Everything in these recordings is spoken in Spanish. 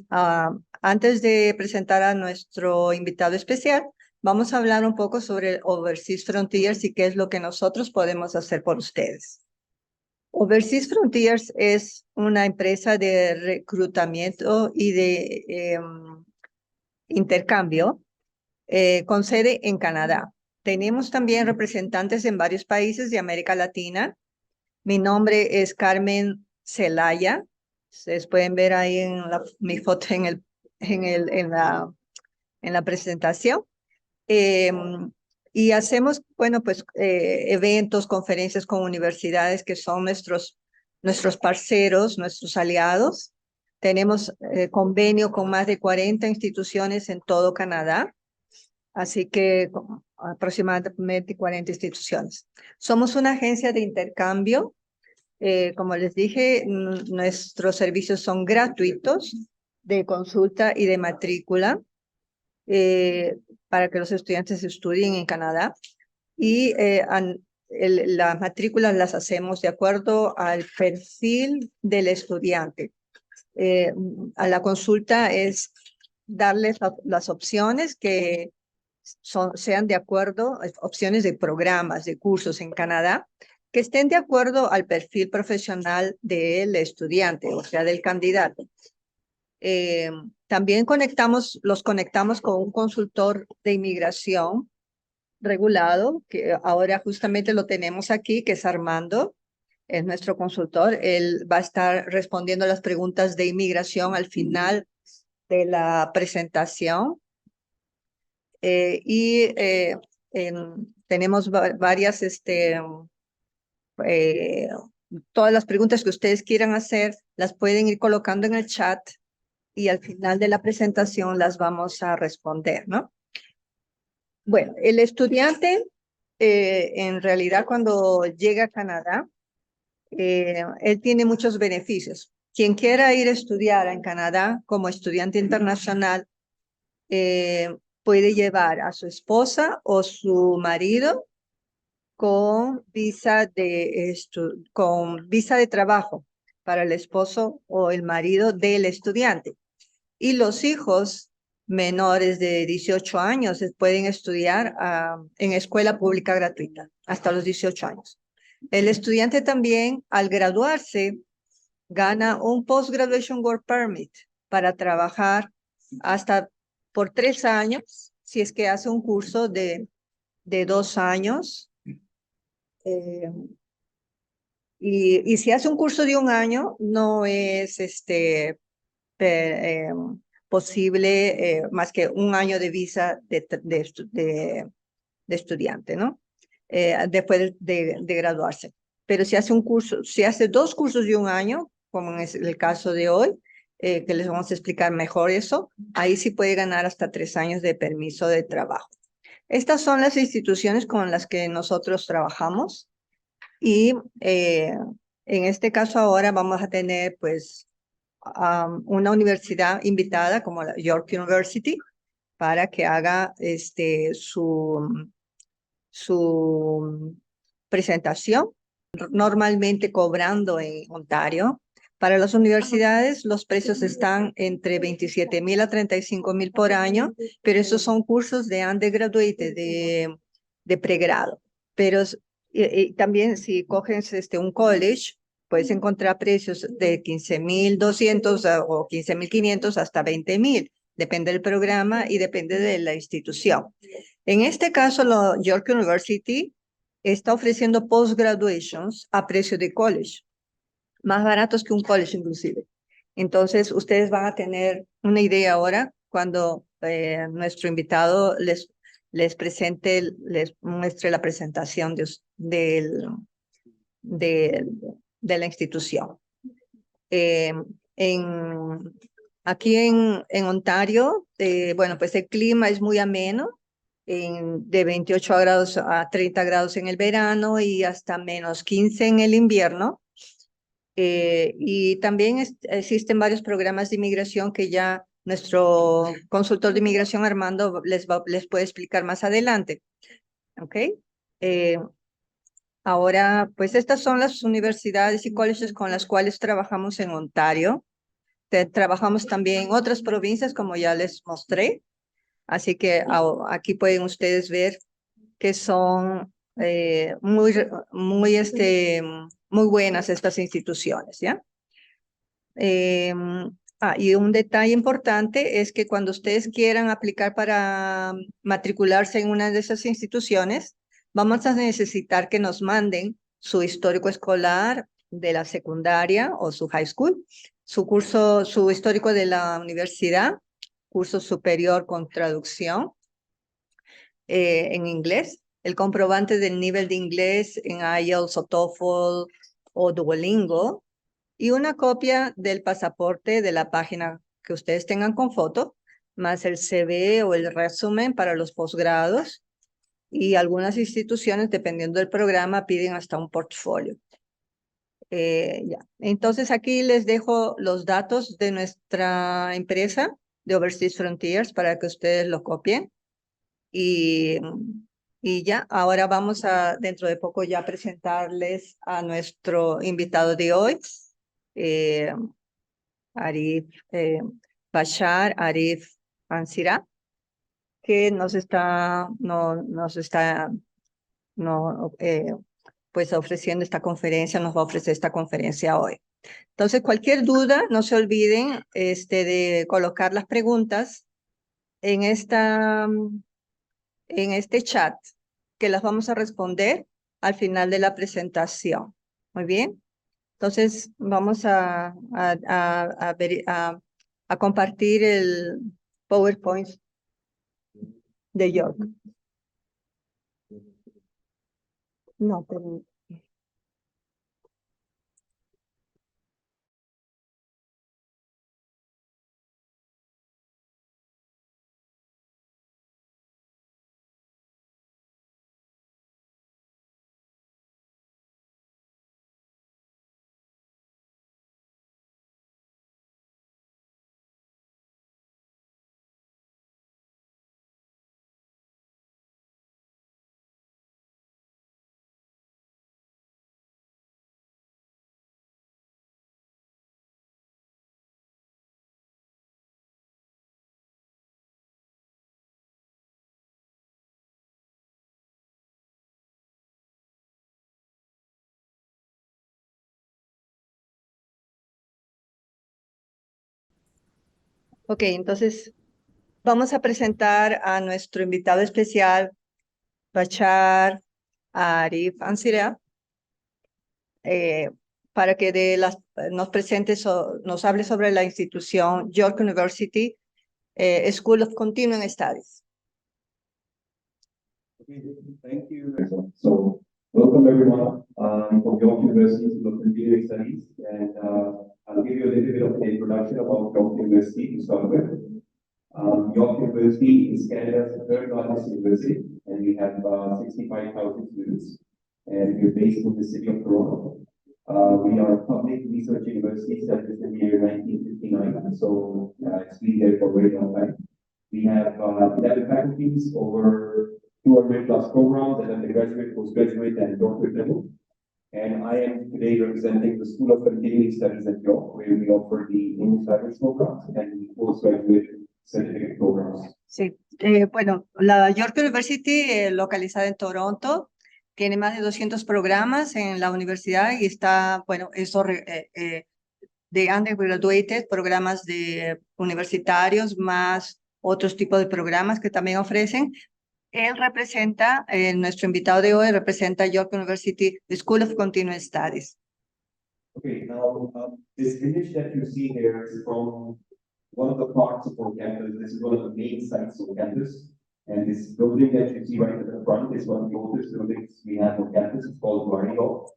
Entonces, antes de presentar a nuestro invitado especial, vamos a hablar un poco sobre Overseas Frontiers y qué es lo que nosotros podemos hacer por ustedes. Overseas Frontiers es una empresa de reclutamiento y de intercambio con sede en Canadá. Tenemos también representantes en varios países de América Latina. Mi nombre es Carmen Celaya. Ustedes pueden ver ahí en mi foto en la presentación. Y hacemos, bueno, pues eventos, conferencias con universidades que son nuestros parceros, nuestros aliados. Tenemos convenio con más de 40 instituciones en todo Canadá, así que aproximadamente 40 instituciones. Somos una agencia de intercambio. Como les dije, nuestros servicios son gratuitos de consulta y de matrícula para que los estudiantes estudien en Canadá. Y las matrículas las hacemos de acuerdo al perfil del estudiante. A la consulta es darles las opciones que sean de acuerdo, opciones de programas, de cursos en Canadá, que estén de acuerdo al perfil profesional del estudiante, o sea, del candidato. También los conectamos con un consultor de inmigración regulado, que ahora justamente lo tenemos aquí, que es Armando, es nuestro consultor. Él va a estar respondiendo las preguntas de inmigración al final de la presentación. Tenemos varias, todas las preguntas que ustedes quieran hacer, las pueden ir colocando en el chat y al final de la presentación las vamos a responder, ¿no? Bueno, el estudiante, en realidad, cuando llega a Canadá, él tiene muchos beneficios. Quien quiera ir a estudiar en Canadá como estudiante internacional, puede llevar a su esposa o su marido con visa de trabajo para el esposo o el marido del estudiante. Y los hijos menores de 18 años pueden estudiar en escuela pública gratuita hasta los 18 años. El estudiante también, al graduarse, gana un Post-Graduation Work Permit para trabajar hasta por 3 años, si es que hace un curso de 2 años. Y si hace un curso de 1 año, no es posible más que 1 año de visa de estudiante, ¿no? Después de graduarse. Pero si hace 2 cursos de 1 año, como es el caso de hoy, que les vamos a explicar mejor eso, ahí sí puede ganar hasta 3 años de permiso de trabajo. Estas son las instituciones con las que nosotros trabajamos y en este caso ahora vamos a tener pues una universidad invitada como la York University para que haga su presentación, normalmente cobrando en Ontario. Para las universidades, los precios están entre 27,000 a 35,000 por año, pero esos son cursos de undergraduate, de pregrado. Pero también si coges un college, puedes encontrar precios de 15,200 o 15,500 hasta 20,000. Depende del programa y depende de la institución. En este caso, la York University está ofreciendo postgraduations a precio de college, más baratos que un college inclusive. Entonces, ustedes van a tener una idea ahora cuando nuestro invitado les presente, les muestre la presentación de la institución. Aquí en Ontario, bueno, pues el clima es muy ameno, de 28 grados a 30 grados en el verano y hasta menos 15 en el invierno. Y también existen varios programas de inmigración que ya nuestro consultor de inmigración Armando les puede explicar más adelante. ¿Ok? Ahora, pues estas son las universidades y colegios con las cuales trabajamos en Ontario. Trabajamos también en otras provincias, como ya les mostré. Así que aquí pueden ustedes ver que son muy buenas estas instituciones, ¿ya? Y un detalle importante es que cuando ustedes quieran aplicar para matricularse en una de esas instituciones, vamos a necesitar que nos manden su histórico escolar de la secundaria o su high school, su histórico de la universidad, curso superior con traducción en inglés, el comprobante del nivel de inglés en IELTS o TOEFL o Duolingo, y una copia del pasaporte de la página que ustedes tengan con foto, más el CV o el resumen para los posgrados, y algunas instituciones, dependiendo del programa, piden hasta un portfolio. Ya. Entonces aquí les dejo los datos de nuestra empresa de Overseas Frontiers para que ustedes lo copien. Y ya, ahora vamos a, dentro de poco ya presentarles a nuestro invitado de hoy, eh, Arif Bashar Arif Ansira, que pues ofreciendo esta conferencia, nos va a ofrecer esta conferencia hoy. Entonces, cualquier duda, no se olviden de colocar las preguntas en este chat, que las vamos a responder al final de la presentación. Muy bien. Entonces, vamos a compartir el PowerPoint de York. No, pero... Ok, entonces vamos a presentar a nuestro invitado especial, Bachar Arif Ansira, para que nos presente, nos hable sobre la institución York University School of Continuing Studies. Okay, thank you. So, welcome everyone from York University School of Continuing Studies, and I'll give you a little bit of an introduction about York University to start with. York University is Canada's third largest university, and we have 65,000 students, and we're based in the city of Toronto. We are a public research university established in the year 1959, so it's been there for a very long time. We have 11 faculties, over 200 plus programs at undergraduate, postgraduate, and doctorate level. And I am today representing the School of Continuing Studies at York, where we offer the English language programs and the postgraduate certificate programs. Sí, bueno, la York University, localizada en Toronto, tiene más de 200 programas en la universidad y está, bueno, eso de undergraduate, programas de universitarios, más otros tipos de programas que también ofrecen. Él representa, nuestro invitado de hoy representa York University School of Continuing Studies. Okay, now this image that you see here is from one of the parts of our campus. This is one of the main sites of campus. And this building that you see right at the front is one of the oldest buildings we have on campus. It's called Hall.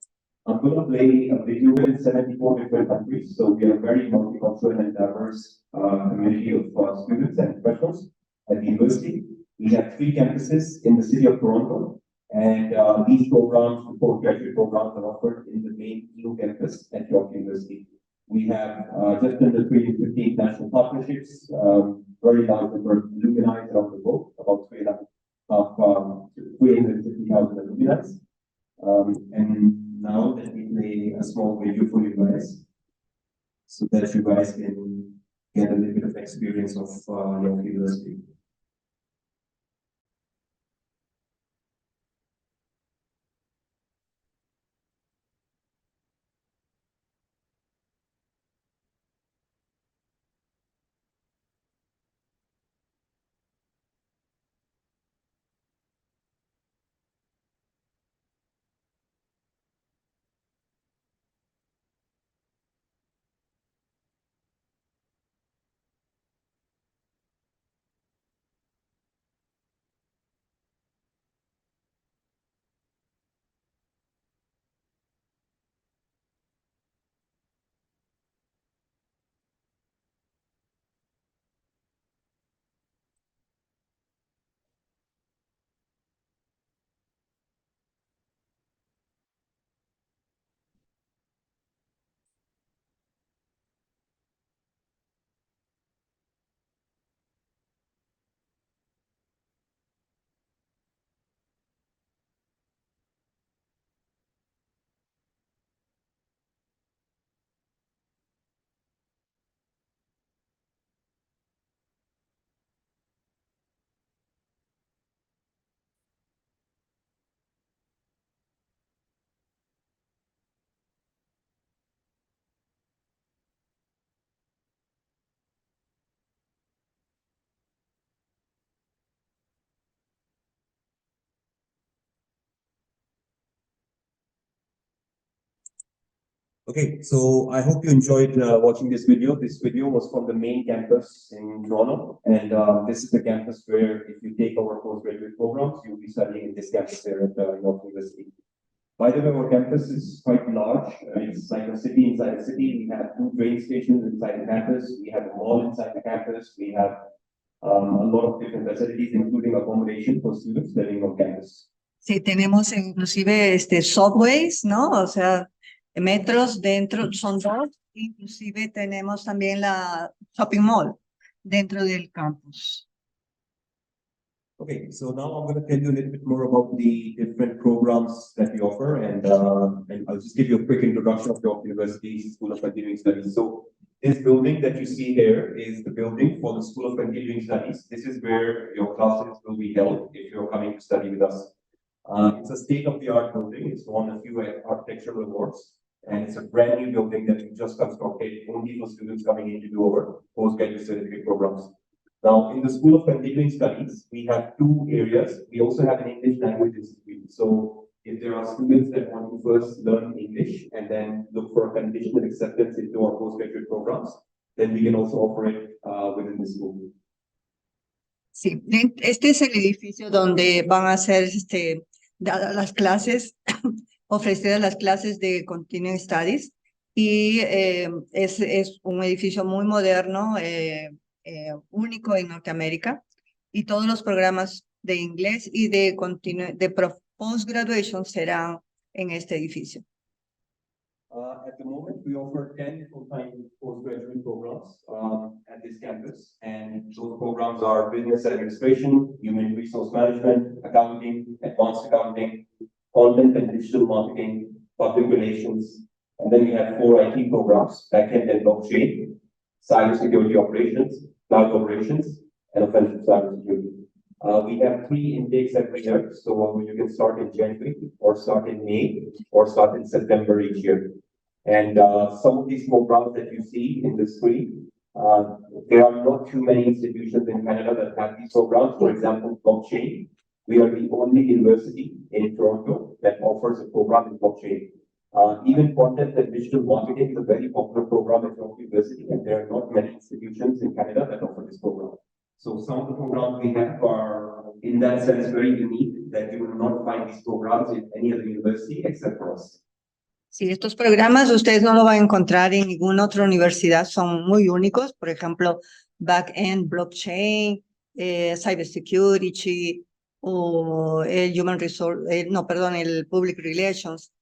I'm going to play a video in 74 different countries. So we are a very multicultural and diverse community of students and professionals at the university. We have 3 campuses in the city of Toronto. And these programs, the postgraduate programs, are offered in the main new campus at York University. We have just under 350 international partnerships, very large number of alumni around the world, about 350,000 alumni. And now that we play a small video for you guys. so that you guys can get a little bit of experience of York University. Okay, so I hope you enjoyed watching this video. This video was from the main campus in Toronto, and this is the campus where if you take our postgraduate programs, you'll be studying in this campus here at York University. By the way, our campus is quite large. It's like a city inside a city. We have 2 train stations inside the campus. We have a mall inside the campus. We have a lot of different facilities, including accommodation for students living on campus. Sí, tenemos inclusive subways, ¿no? O sea, metros dentro, son 2, inclusive tenemos también la shopping mall dentro del campus. Okay, so now I'm going to tell you a little bit more about the different programs that we offer, and I'll just give you a quick introduction of York University School of Continuing Studies. So this building that you see here is the building for the School of Continuing Studies. This is where your classes will be held if you're coming to study with us. It's a state-of-the-art building. It's won a few architectural awards, and it's a brand new building that we just constructed only for students coming in to do our postgraduate certificate programs. Now, in the School of Continuing Studies, we have 2 areas. We also have an English language institute. So if there are students that want to first learn English and then look for a conditional acceptance into our postgraduate programs, then we can also offer it within the school. Sí, este es el edificio donde van a ser dadas las clases, ofrecidas las clases de Continuing Studies, y es un edificio muy moderno, único en Norteamérica, y todos los programas de inglés y de postgraduation serán en este edificio. At the moment, we offer 10 full-time postgraduate programs at this campus, and those programs are business administration, human resource management, accounting, advanced accounting, content and digital marketing, public relations, and then we have 4 IT programs: backend and blockchain, cybersecurity operations, cloud operations, and offensive cybersecurity. We have 3 intakes every year, so you can start in January, or start in May, or start in September each year. And some of these programs that you see in the screen, there are not too many institutions in Canada that have these programs. For example, blockchain. We are the only university in Toronto that offers a program in blockchain. Even content and digital marketing is a very popular program at York University, and there are not many institutions in Canada that offer this program. So some of the programs we have are, in that sense, very unique, that you will not find these programs in any other university except for us. Sí, estos programas ustedes no lo van a encontrar en ninguna otra universidad, son muy únicos. Por ejemplo, back-end, blockchain, cybersecurity, o el human resource, el public relations.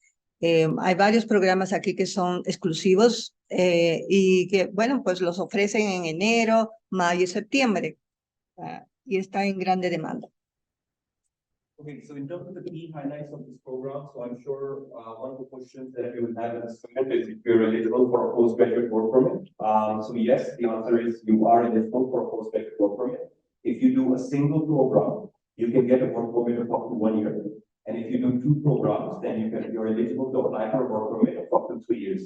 Hay varios programas aquí que son exclusivos y que, bueno, pues los ofrecen en enero, mayo y septiembre. Y está en grande demanda. Okay, so in terms of the key highlights of this program, so I'm sure one of the questions that you will have as a student is if you're eligible for a postgraduate work permit. So yes, the answer is you are eligible for a postgraduate work permit. If you do a single program, you can get a work permit of up to 1 year. And if you do 2 programs, then you're eligible to apply for a work permit of up to 3 years.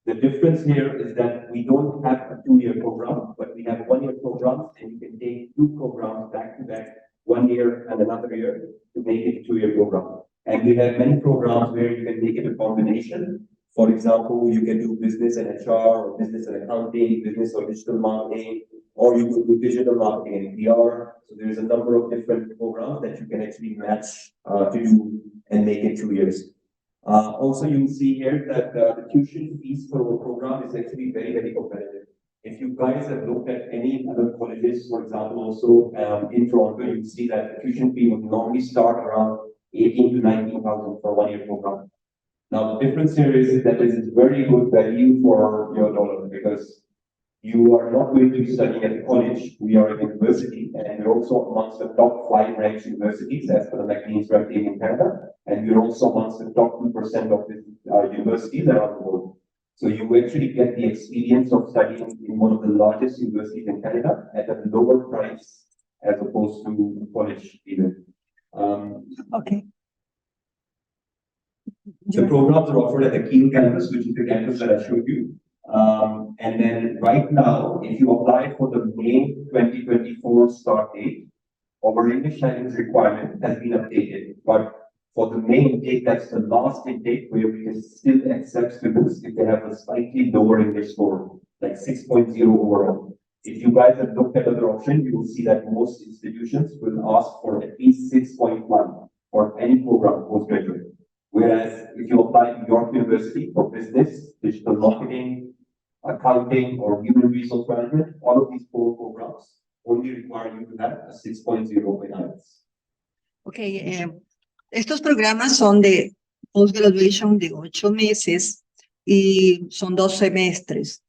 The difference here is that we don't have a 2-year program, but we have 1-year programs, and you can take 2 programs back to back, 1 year and another year, to make it a 2-year program. And we have many programs where you can make it a combination. For example, you can do business and HR, or business and accounting, business or digital marketing, or you could do digital marketing and PR. So there's a number of different programs that you can actually match to do and make it 2 years. Also, you will see here that the tuition fees for our program is actually very, very competitive. If you guys have looked at any other colleges, for example, also in Toronto, you will see that the tuition fee would normally start around 18 to 19,000 for 1-year program. Now, the difference here is that this is very good value for your dollar, because you are not going to be studying at a college. We are a university, and we're also amongst the top 5 ranked universities as per the McLean's ranking in Canada, and we're also amongst the top 2% of the universities around the world. So you actually get the experience of studying in one of the largest universities in Canada at a lower price as opposed to college even. Okay. The programs are offered at the Aquí campus, which is the campus that I showed you. And then right now, if you apply for the May 2024 start date, our English language requirement has been updated. But for the May intake, that's the last intake where we can still accept students if they have a slightly lower English score, like 6.0 overall. If you guys have looked at other options, you will see that most institutions will ask for at least 6.1 for any program postgraduate. Whereas if you apply to York University for business, digital marketing, accounting, or human resource management, all of these 4 programs only require you to have a 6.0 in IELTS. Okay, estos programas son de postgraduation de 8 meses y son 2 semestres.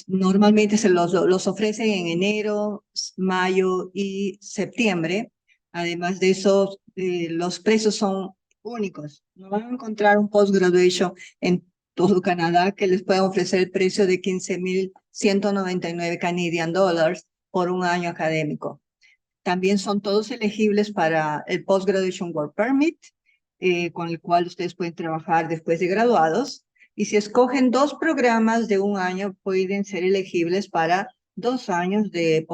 Normalmente se los ofrecen en enero, mayo y septiembre. Además de eso, los precios son únicos. No van a encontrar un postgraduation en todo Canadá que les pueda ofrecer el precio de 15,199 Canadian dollars por un año académico. También son todos elegibles para el Postgraduation Work Permit, con el cual ustedes pueden trabajar después de graduados. Y si escogen 2 programas de un año, pueden ser elegibles para 2 años de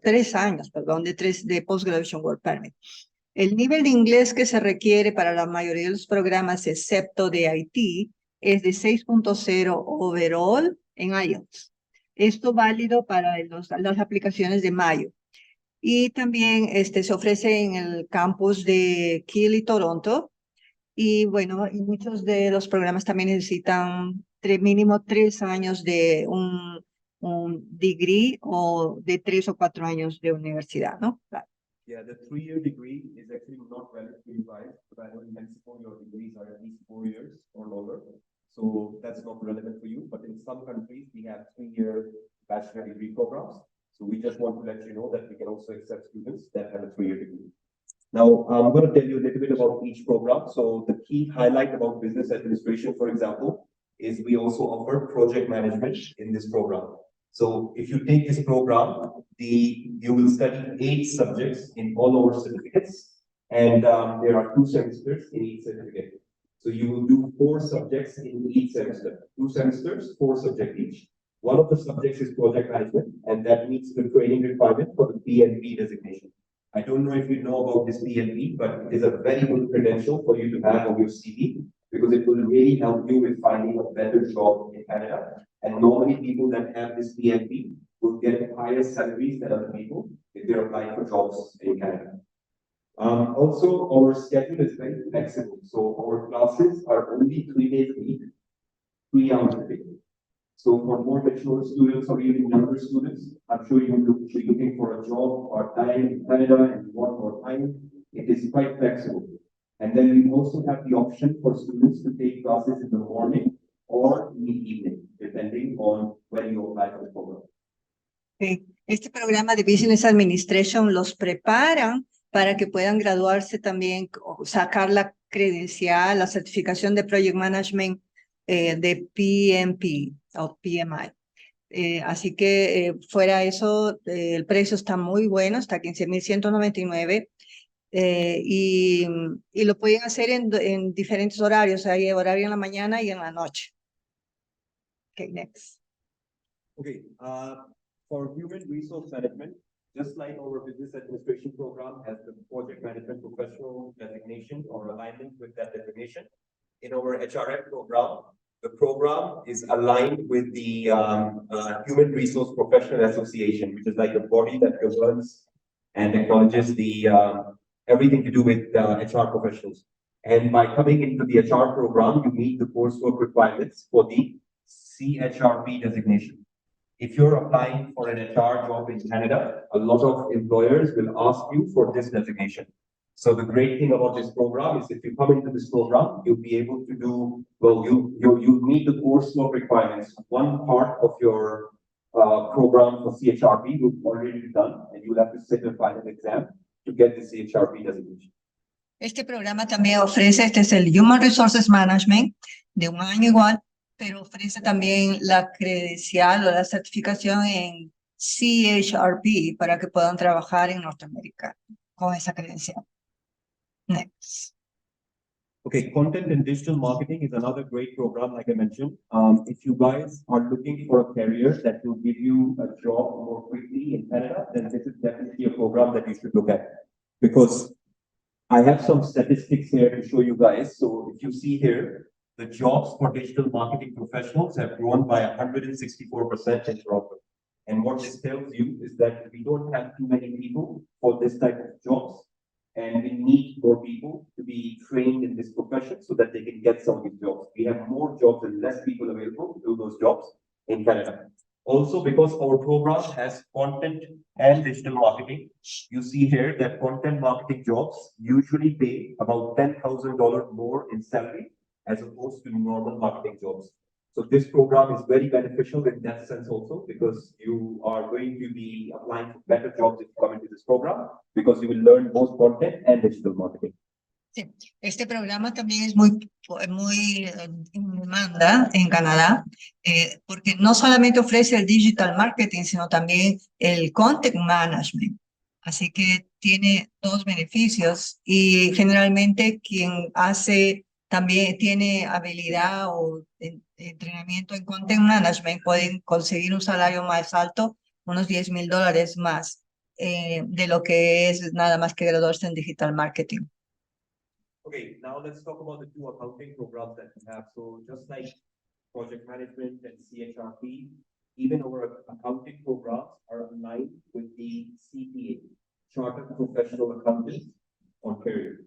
3 años, perdón, de Postgraduation Work Permit. El nivel de inglés que se requiere para la mayoría de los programas, excepto de Haití, es de 6.0 overall en IELTS. Esto válido para las aplicaciones de mayo. Y también se ofrece en el campus de Kiel y Toronto. Y bueno, y muchos de los programas también necesitan mínimo 3 años de un degree o de 3 o 4 años de universidad, ¿no? Claro. Yeah, the 3-year degree is actually not valid for you guys, but I know in Mexico your degrees are at least 4 years or longer. So that's not relevant for you. But in some countries, we have 3-year bachelor degree programs. So we just want to let you know that we can also accept students that have a 3-year degree. Now, I'm going to tell you a little bit about each program. So the key highlight about business administration, for example, is we also offer project management in this program. So if you take this program, you will study 8 subjects in all our certificates, and there are 2 semesters in each certificate. So you will do 4 subjects in each semester. 2 semesters, 4 subjects each. One of the subjects is project management, and that meets the training requirement for the PNP designation. I don't know if you know about this PNP, but it is a very good credential for you to have on your CV, because it will really help you with finding a better job in Canada. And normally people that have this PNP will get higher salaries than other people if they're applying for jobs in Canada. Also, our schedule is very flexible. So our classes are only 3 days a week, 3 hours a day. So for more mature students or even younger students, I'm sure you're looking for a job part-time in Canada and you want more time. It is quite flexible. And then we also have the option for students to take classes in the morning or in the evening, depending on when you apply for the program. Este programa de Business Administration los preparan para que puedan graduarse también, o sacar la credencial, la certificación de Project Management de PMP o PMI. Así que fuera eso, el precio está muy bueno, está 15.199 y lo pueden hacer en diferentes horarios, hay horario en la mañana y en la noche. Okay, next. Okay, for human resource management, just like our business administration program has the project management professional designation or alignment with that designation, in our HRM program, the program is aligned with the Human Resource Professional Association, which is like a body that governs and acknowledges the everything to do with HR professionals. And by coming into the HR program, you meet the coursework requirements for the CHRP designation. If you're applying for an HR job in Canada, a lot of employers will ask you for this designation. So the great thing about this program is if you come into this program, you'll be able to do, well, you meet the coursework requirements. One part of your program for CHRP will already be done, and you'll have to sit a final exam to get the CHRP designation. Este programa también ofrece, este es el Human Resources Management, de un año igual, pero ofrece también la credencial o la certificación en CHRP para que puedan trabajar en Norteamérica con esa credencial. Next. Okay, content and digital marketing is another great program, like I mentioned. If you guys are looking for a career that will give you a job more quickly in Canada, then this is definitely a program that you should look at. Because I have some statistics here to show you guys. So if you see here, the jobs for digital marketing professionals have grown by 164% in Toronto. And what this tells you is that we don't have too many people for this type of jobs. And we need more people to be trained in this profession so that they can get some of these jobs. We have more jobs and less people available to do those jobs in Canada. Also, because our program has content and digital marketing, you see here that content marketing jobs usually pay about $10,000 more in salary as opposed to normal marketing jobs. So this program is very beneficial in that sense also, because you are going to be applying for better jobs if you come into this program, because you will learn both content and digital marketing. Sí, este programa también es muy en demanda en Canadá, porque no solamente ofrece el digital marketing, sino también el content management. Así que tiene dos beneficios y generalmente quien hace también tiene habilidad o entrenamiento en content management pueden conseguir un salario más alto, unos $10,000 más de lo que es nada más que graduarse en digital marketing. Okay, now let's talk about the two accounting programs that we have. So just like project management and CHRP, even our accounting programs are aligned with the CPA, Chartered Professional Accountants Ontario.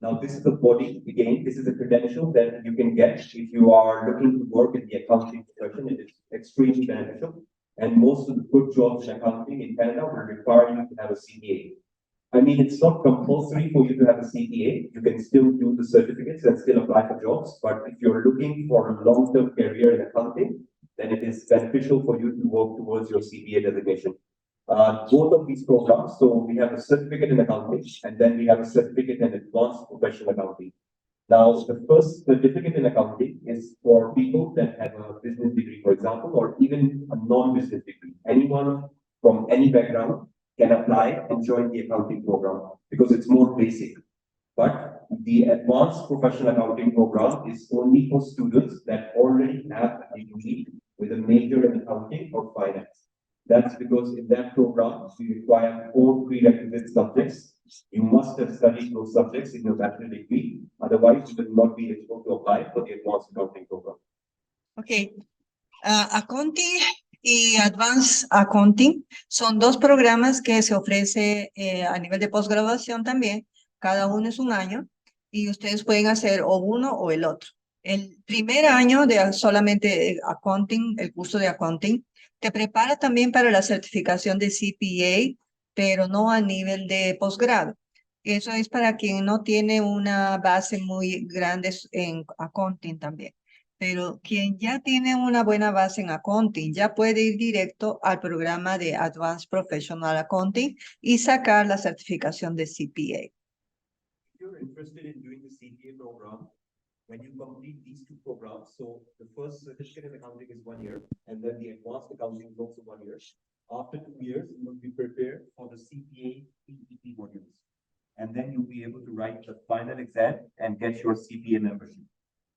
Now this is the body, again, this is a credential that you can get if you are looking to work in the accounting profession. It is extremely beneficial. And most of the good jobs in accounting in Canada will require you to have a CPA. I mean, it's not compulsory for you to have a CPA. You can still do the certificates and still apply for jobs. But if you're looking for a long-term career in accounting, then it is beneficial for you to work towards your CPA designation. Both of these programs, so we have a certificate in accounting, and then we have a certificate in advanced professional accounting. Now, the first certificate in accounting is for people that have a business degree, for example, or even a non-business degree. Anyone from any background can apply and join the accounting program because it's more basic. But the advanced professional accounting program is only for students that already have a degree with a major in accounting or finance. That's because in that program, we require 4 prerequisite subjects. You must have studied those subjects in your bachelor degree. Otherwise, you will not be able to apply for the advanced accounting program. Okay. Accounting y Advanced Accounting son dos programas que se ofrece a nivel de posgraduación también. Cada uno es un año y ustedes pueden hacer o uno o el otro. El primer año de solamente Accounting, el curso de Accounting, te prepara también para la certificación de CPA, pero no a nivel de posgrado. Eso es para quien no tiene una base muy grande en Accounting también. Pero quien ya tiene una buena base en accounting ya puede ir directo al programa de Advanced Professional Accounting y sacar la certificación de CPA. If you're interested in doing the CPA program, when you complete these two programs, so the first certificate in accounting is 1 year, and then the advanced accounting is also 1 year. After 2 years, you will be prepared for the CPA PEP modules. And then you'll be able to write the final exam and get your CPA membership.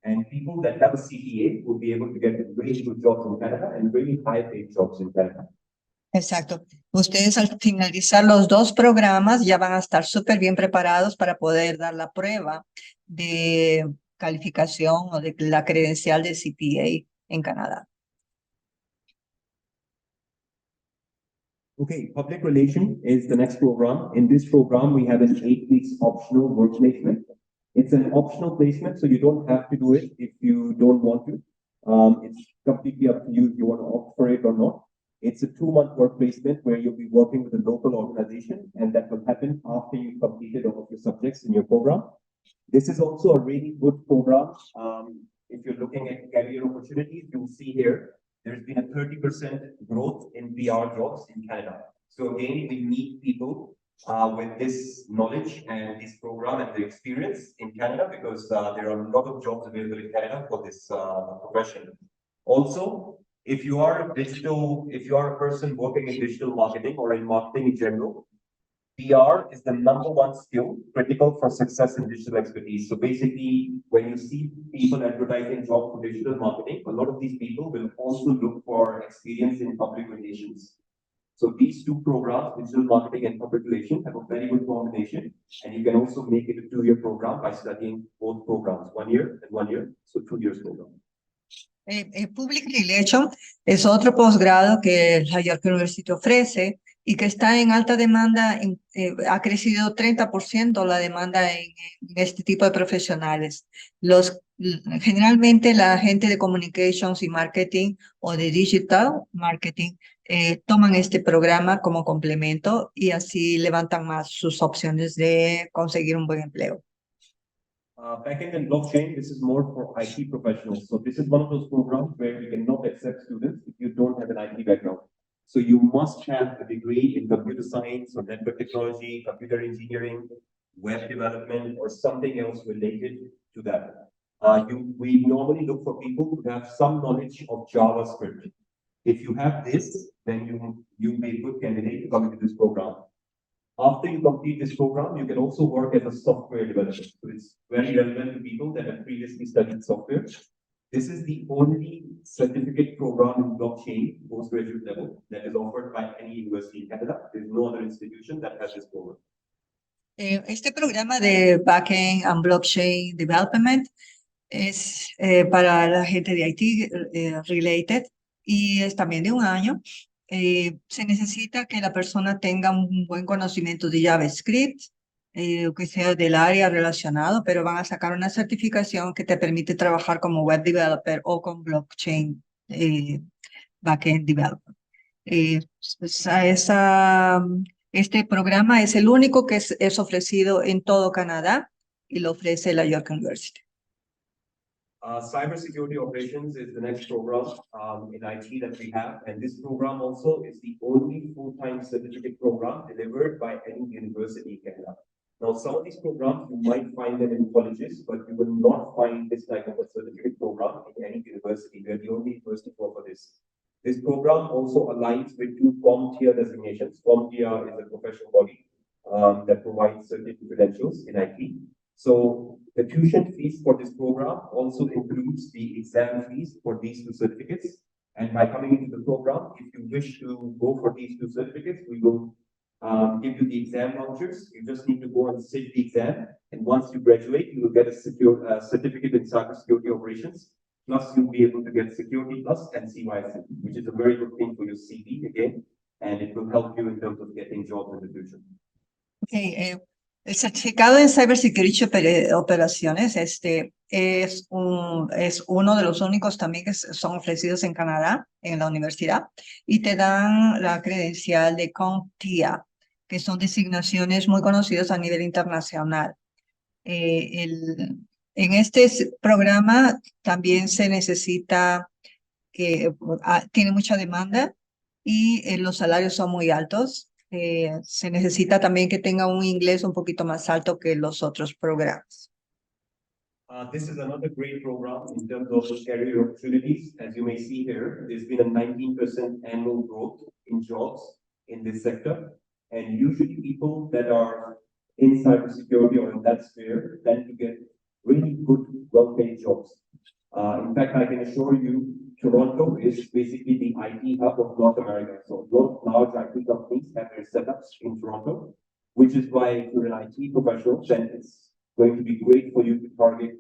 And people that have a CPA will be able to get really good jobs in Canada and really high-paid jobs in Canada. Exacto. Ustedes al finalizar los dos programas ya van a estar súper bien preparados para poder dar la prueba de calificación o de la credencial de CPA en Canadá. Okay, public relation is the next program. In this program, we have an 8 weeks optional work placement. It's an optional placement, so you don't have to do it if you don't want to. It's completely up to you if you want to opt for it or not. It's a 2-month work placement where you'll be working with a local organization, and that will happen after you've completed all of your subjects in your program. This is also a really good program. If you're looking at career opportunities, you'll see here, there's been a 30% growth in PR jobs in Canada. So again, we need people with this knowledge and this program and the experience in Canada because there are a lot of jobs available in Canada for this profession. Also, if you are a person working in digital marketing or in marketing in general, PR is the #1 skill critical for success in digital expertise. So basically, when you see people advertising jobs for digital marketing, a lot of these people will also look for experience in public relations. So these two programs, digital marketing and public relations, have a very good combination. And you can also make it a 2-year program by studying both programs, 1 year and 1 year, so 2 years program. Public Relation es otro posgrado que la York University ofrece y que está en alta demanda, ha crecido 30% la demanda en este tipo de profesionales. Generalmente la gente de communications y marketing o de digital marketing toman este programa como complemento y así levantan más sus opciones de conseguir un buen empleo. Backend and blockchain, this is more for IT professionals. So this is one of those programs where we cannot accept students if you don't have an IT background. So you must have a degree in computer science or network technology, computer engineering, web development, or something else related to that. We normally look for people who have some knowledge of JavaScript. If you have this, then you'll be a good candidate to come into this program. After you complete this program, you can also work as a software developer. So it's very relevant to people that have previously studied software. This is the only certificate program in blockchain, postgraduate level, that is offered by any university in Canada. There's no other institution that has this program. Este programa de Backend and Blockchain Development es para la gente de IT related y es también de 1 año. Se necesita que la persona tenga un buen conocimiento de JavaScript, que sea del área relacionado, pero van a sacar una certificación que te permite trabajar como web developer o con blockchain backend developer. Este programa es el único que es ofrecido en todo Canadá y lo ofrece la York University. Cybersecurity operations is the next program in IT that we have, and this program also is the only full-time certificate program delivered by any university in Canada. Now, some of these programs, you might find them in colleges, but you will not find this type of a certificate program in any university. We are the only university to offer this. This program also aligns with 2 CompTIA designations. CompTIA is a professional body that provides certificate credentials in IT. So the tuition fees for this program also includes the exam fees for these 2 certificates. And by coming into the program, if you wish to go for these 2 certificates, we will give you the exam vouchers. You just need to go and sit the exam. And once you graduate, you will get a certificate in cybersecurity operations. Plus, you'll be able to get Security Plus and CYC, which is a very good thing for your CV again, and it will help you in terms of getting jobs in the future. Okay, el certificado en Cybersecurity Operaciones es uno de los únicos también que son ofrecidos en Canadá, en la universidad, y te dan la credencial de CompTIA, que son designaciones muy conocidas a nivel internacional. En este programa también se necesita tiene mucha demanda y los salarios son muy altos. Se necesita también que tenga un inglés un poquito más alto que los otros programas. This is another great program in terms of career opportunities. As you may see here, there's been a 19% annual growth in jobs in this sector. And usually people that are in cybersecurity or in that sphere tend to get really good, well-paid jobs. In fact, I can assure you, Toronto is basically the IT hub of North America. So a lot of large IT companies have their setups in Toronto, which is why if you're an IT professional, then it's going to be great for you to target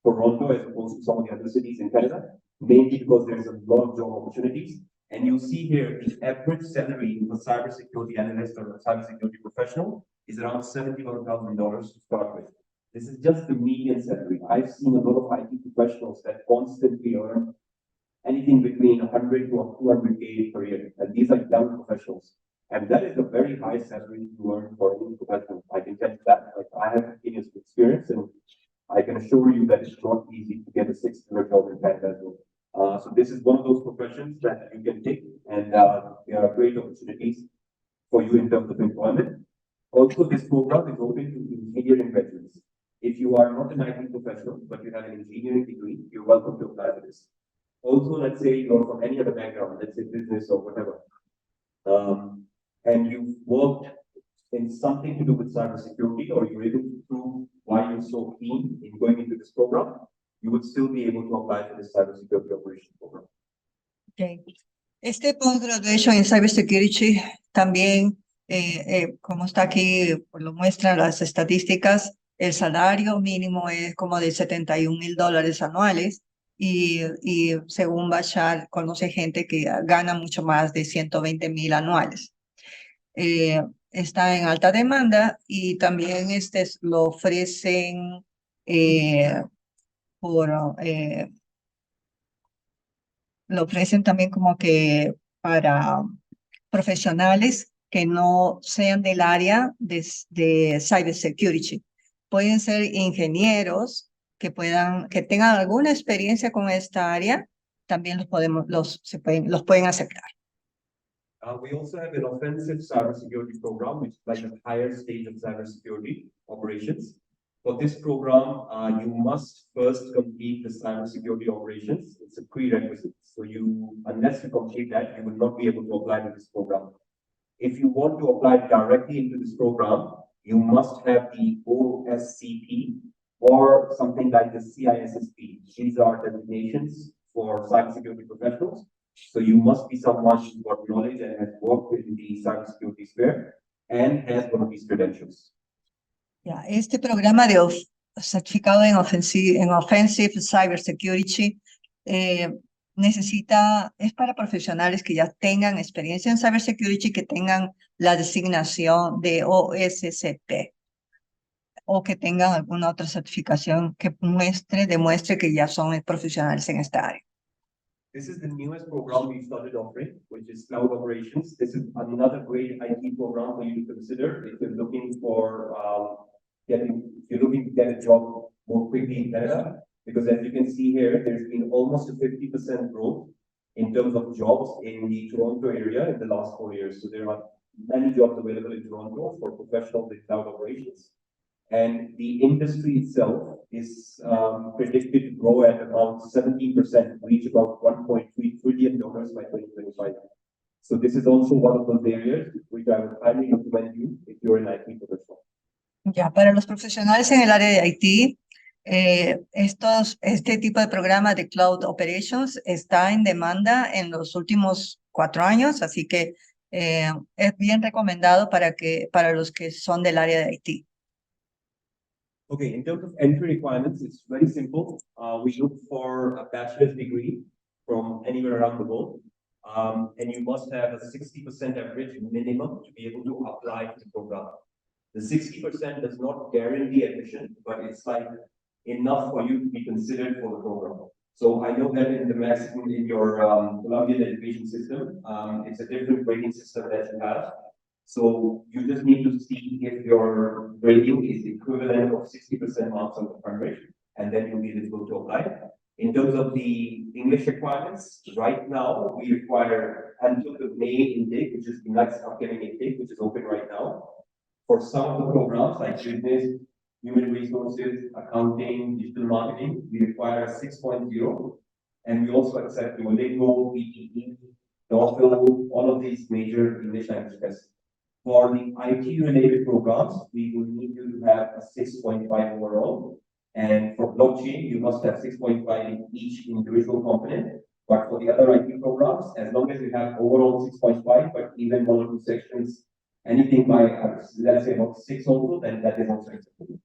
Toronto as opposed to some of the other cities in Canada, mainly because there's a lot of job opportunities. And you'll see here the average salary of a cybersecurity analyst or a cybersecurity professional is around $71,000 to start with. This is just the median salary. I've seen a lot of IT professionals that constantly earn anything between 100 to 200K per year. And these are young professionals. And that is a very high salary to earn for any professional. I can tell you that. Like, I have years of experience, and I can assure you that it's not easy to get a six-figure job in Canada. So this is one of those professions that you can take, and there are great opportunities for you in terms of employment. Also, this program is open to engineering graduates. If you are not an IT professional, but you have an engineering degree, you're welcome to apply for this. Also, let's say you're from any other background, let's say business or whatever, and you've worked in something to do with cybersecurity, or you're able to prove why you're so keen in going into this program, you would still be able to apply for this cybersecurity operations program. Okay. Este postgraduation en cybersecurity también, como está aquí, lo muestran las estadísticas, el salario mínimo es como de $71,000 anuales y según Bashar conoce gente que gana mucho más de 120,000 anuales. Está en alta demanda y también lo ofrecen lo ofrecen también como que para profesionales que no sean del área de cybersecurity. Pueden ser ingenieros que tengan alguna experiencia con esta área, también los pueden aceptar. We also have an offensive cybersecurity program, which is like a higher stage of cybersecurity operations. For this program, you must first complete the cybersecurity operations. It's a prerequisite. So unless you complete that, you will not be able to apply to this program. If you want to apply directly into this program, you must have the OSCP or something like the CISSP. These are designations for cybersecurity professionals. So you must be someone who's got knowledge and has worked in the cybersecurity sphere and has one of these credentials. Ya, este programa de certificado en offensive cybersecurity es para profesionales que ya tengan experiencia en cybersecurity, que tengan la designación de OSCP o que tengan alguna otra certificación que demuestre que ya son profesionales en esta área. This is the newest program we started offering, which is cloud operations. This is another great IT program for you to consider if you're looking for to get a job more quickly in Canada. Because as you can see here, there's been almost a 50% growth in terms of jobs in the Toronto area in the last 4 years. So there are many jobs available in Toronto for professionals in cloud operations. And the industry itself is predicted to grow at around 17%, reach about $1.3 trillion by 2025. So this is also one of those areas which I would highly recommend you if you're an IT professional. Ya, para los profesionales en el área de IT, este tipo de programa de Cloud Operations está en demanda en los últimos 4 años, así que es bien recomendado para los que son del área de IT. Okay, in terms of entry requirements, it's very simple. We look for a bachelor's degree from anywhere around the world. And you must have a 60% average minimum to be able to apply to the program. The 60% does not guarantee admission, but it's like enough for you to be considered for the program. So I know that in your Colombian education system, it's a different grading system that you have. So you just need to see if your grading is equivalent of 60% marks on the primary. and then you'll be eligible to apply. In terms of the English requirements, right now we require until the May intake, which is the next upcoming intake, which is open right now. For some of the programs like business, human resources, accounting, digital marketing, we require 6.0, and we also accept Duolingo, PTE, TOEFL, all of these major English language tests. For the IT-related programs, we will need you to have a 6.5 overall. And for blockchain, you must have 6.5 in each individual component. But for the other IT programs, as long as you have overall 6.5, but even one or two sections, anything by, let's say about 6 also, then that is also acceptable.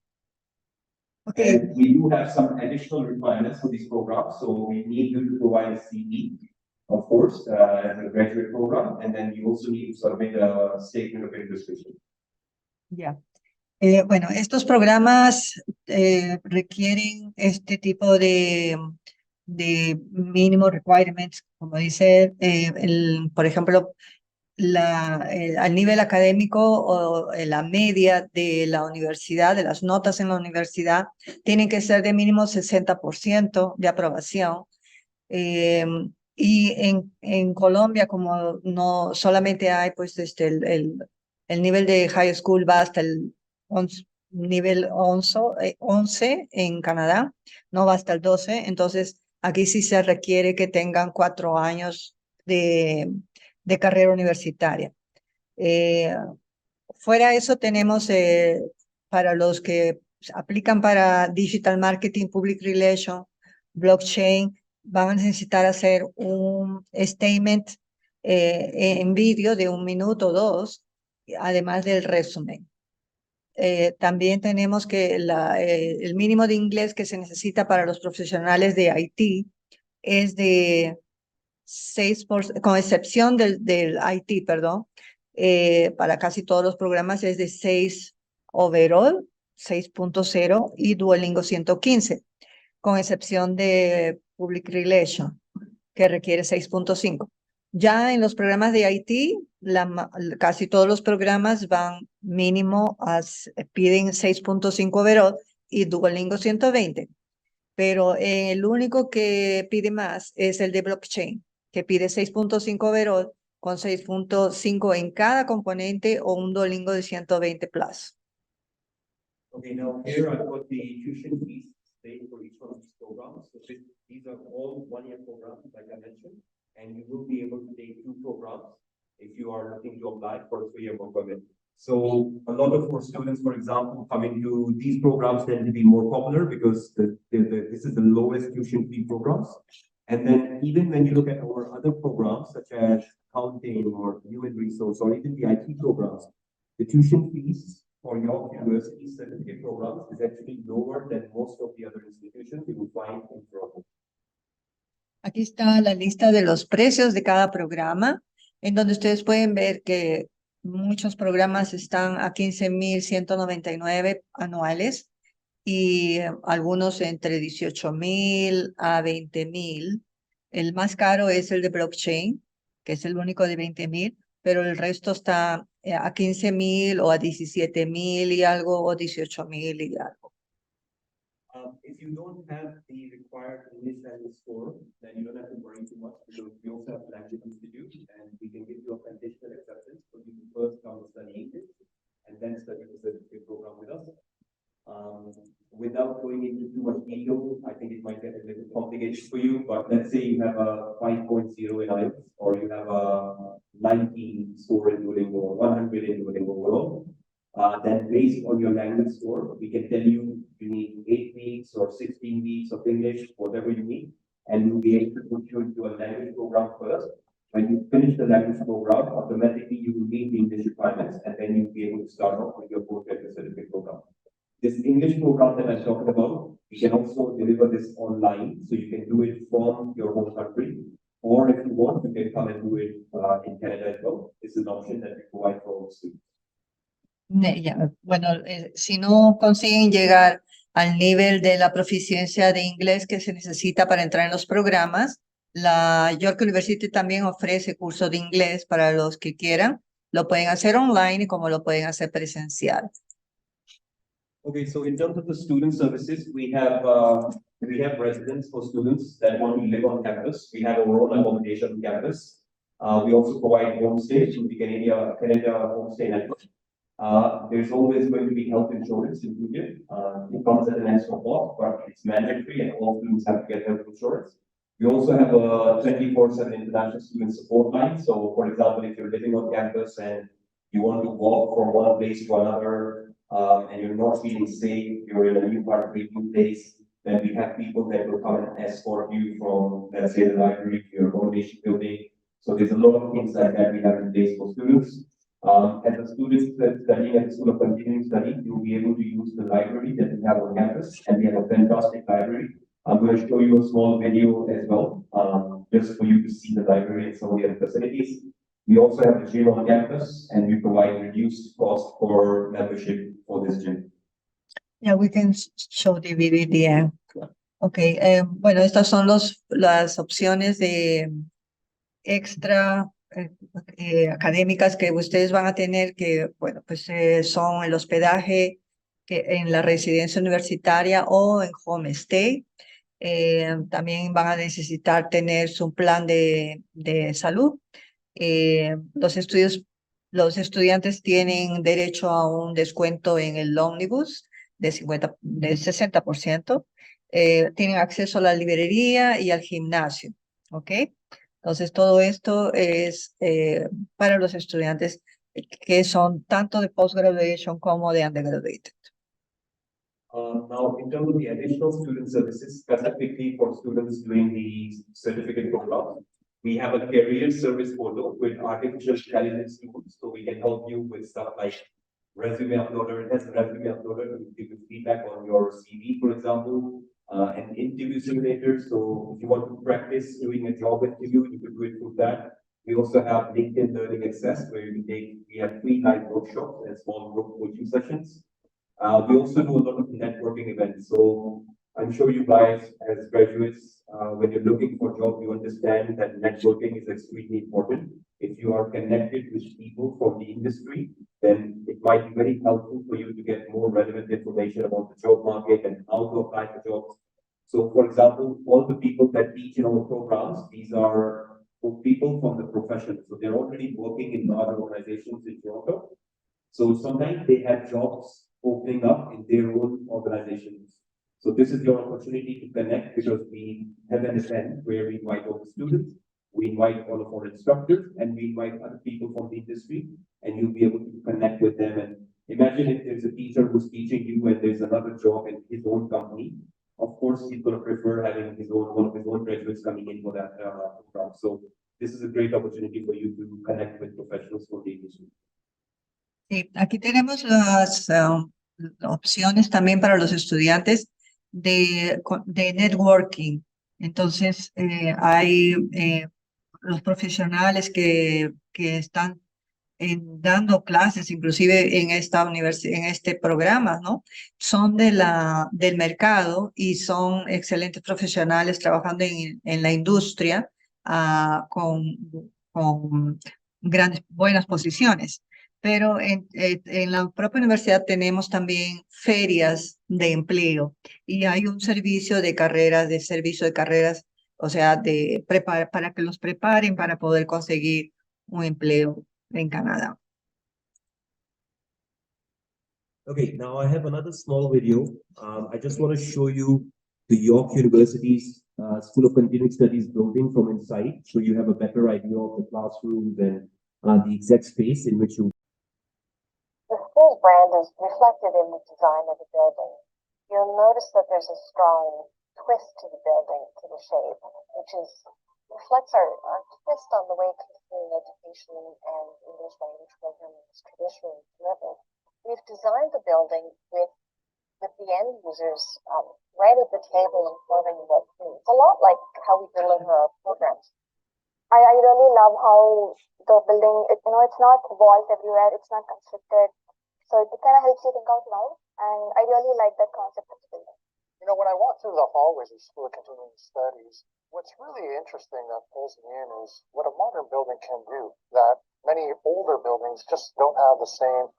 Okay. And we do have some additional requirements for these programs. So we need you to provide a CV, of course, as a graduate program, and then you also need to submit a statement of interest. Ya. Bueno, estos programas requieren este tipo de mínimo requirements, como dice, por ejemplo, al nivel académico o la media de la universidad, de las notas en la universidad, tienen que ser de mínimo 60% de aprobación. Y en Colombia, como no solamente hay pues el nivel de high school va hasta el nivel 11 en Canadá, no va hasta el 12, entonces aquí sí se requiere que tengan 4 años de carrera universitaria. Fuera eso tenemos para los que aplican para Digital Marketing, Public Relations, Blockchain, van a necesitar hacer un statement en vídeo de 1 minuto o 2, además del resumen. También tenemos que el mínimo de inglés que se necesita para los profesionales de IT es de 6, con excepción del IT, perdón, para casi todos los programas es de 6 overall, 6.0 y Duolingo 115, con excepción de Public Relations, que requiere 6.5. Ya en los programas de IT, casi todos los programas van mínimo, piden 6.5 overall y Duolingo 120. Pero el único que pide más es el de blockchain, que pide 6.5 overall con 6.5 en cada componente o un Duolingo de 120 plus. Okay, now here I've got the tuition fees stated for each one of these programs. So these are all one-year programs, like I mentioned, and you will be able to take 2 programs if you are looking to apply for a 3-year work permit. So a lot of our students, for example, coming to these programs tend to be more popular because this is the lowest tuition fee programs. And then even when you look at our other programs, such as accounting or human resource or even the IT programs, the tuition fees for York University certificate programs is actually lower than most of the other institutions you will find in Toronto. Aquí está la lista de los precios de cada programa, en donde ustedes pueden ver que muchos programas están a 15,199 anuales y algunos entre 18,000 a 20,000. El más caro es el de blockchain, que es el único de 20,000, pero el resto está a 15,000 o a 17,000 y algo, o 18,000 y algo. If you don't have the required English language score, then you don't have to worry too much because we also have language institute and we can give you a conditional acceptance for you to first come and study English and then study the certificate program with us. Without going into too much detail, I think it might get a little complicated for you, but let's say you have a 5.0 in IELTS or you have a 90 score in Duolingo or 100 in Duolingo overall. Then based on your language score, we can tell you need 8 weeks or 16 weeks of English, whatever you need, and we'll be able to put you into a language program first. When you finish the language program, automatically you will meet the English requirements, and then you'll be able to start off with your postgraduate certificate program. This English program that I'm talking about, we can also deliver this online, so you can do it from your home country, or if you want, you can come and do it in Canada as well. It's an option that we provide for all students. Bueno, si no consiguen llegar al nivel de la proficiencia de inglés que se necesita para entrar en los programas, la York University también ofrece cursos de inglés para los que quieran. Lo pueden hacer online y como lo pueden hacer presencial. Okay, so in terms of the student services, we have residence for students that want to live on campus. We have our own accommodation on campus. We also provide homestays through the Canada homestay network. There's always going to be health insurance included. It comes at an extra cost, but it's mandatory and all students have to get health insurance. We also have a 24/7 international student support line. So, for example, if you're living on campus and you want to walk from one place to another, and you're not feeling safe, you're in a new part of a new place, then we have people that will come and escort you from, let's say, the library to your accommodation building. So there's a lot of things like that we have in place for students. As a student that's studying at the School of Continuing Study, you'll be able to use the library that we have on campus, and we have a fantastic library. I'm going to show you a small video as well, just for you to see the library and some of the other facilities. We also have a gym on campus, and we provide reduced cost for membership for this gym. Yeah, we can show the video at the end. Okay, bueno, estas son las opciones de extra académicas que ustedes van a tener, que, bueno, pues son el hospedaje en la residencia universitaria o en homestay. También van a necesitar tener su plan de salud. Los estudiantes tienen derecho a un descuento en el ómnibus de 60%. Tienen acceso a la librería y al gimnasio, ¿ok? Entonces, todo esto es para los estudiantes que son tanto de postgraduation como de undergraduate. Now, in terms of the additional student services, specifically for students doing the certificate program, we have a career service portal with artificial intelligence tools, so we can help you with stuff like resume uploader. It has a resume uploader to give you feedback on your CV, for example, an interview simulator. So if you want to practice doing a job interview, you could do it through that. We also have LinkedIn Learning Access, where we have free live workshops and small group coaching sessions. We also do a lot of networking events. So I'm sure you guys, as graduates, when you're looking for a job, you understand that networking is extremely important. If you are connected with people from the industry, then it might be very helpful for you to get more relevant information about the job market and how to apply for jobs. So, for example, all the people that teach in our programs, these are people from the profession. So they're already working in other organizations in Toronto. So sometimes they have jobs opening up in their own organizations. So this is your opportunity to connect, because we have an event where we invite all the students, we invite all of our instructors, and we invite other people from the industry, and you'll be able to connect with them. And imagine if there's a teacher who's teaching you and there's another job in his own company. Of course, he's going to prefer having one of his own graduates coming in for that program. So this is a great opportunity for you to connect with professionals for the industry. Sí, aquí tenemos las opciones también para los estudiantes de networking. Entonces, hay los profesionales que están dando clases, inclusive en esta en este programa, ¿no? Son del mercado y son excelentes profesionales trabajando en la industria con buenas posiciones. Pero en la propia universidad tenemos también ferias de empleo y hay un servicio de carreras, o sea, para que los preparen para poder conseguir un empleo en Canadá. Okay, now I have another small video. I just want to show you the York University's School of Continuing Studies building from inside, so you have a better idea of the classrooms and the exact space in which you. The school brand is reflected in the design of the building. You'll notice that there's a strong twist to the building, to the shape, which reflects our twist on the way continuing education and English language programming is traditionally delivered. We've designed the building with the end users right at the table informing what to do. It's a lot like how we deliver our programs. I really love how the building, it's not walls everywhere, it's not constricted. So it kind of helps you think out loud. And I really like that concept of the building. You know, when I walk through the hallways of School of Continuing Studies, what's really interesting that pulls me in is what a modern building can do that many older buildings just don't have the same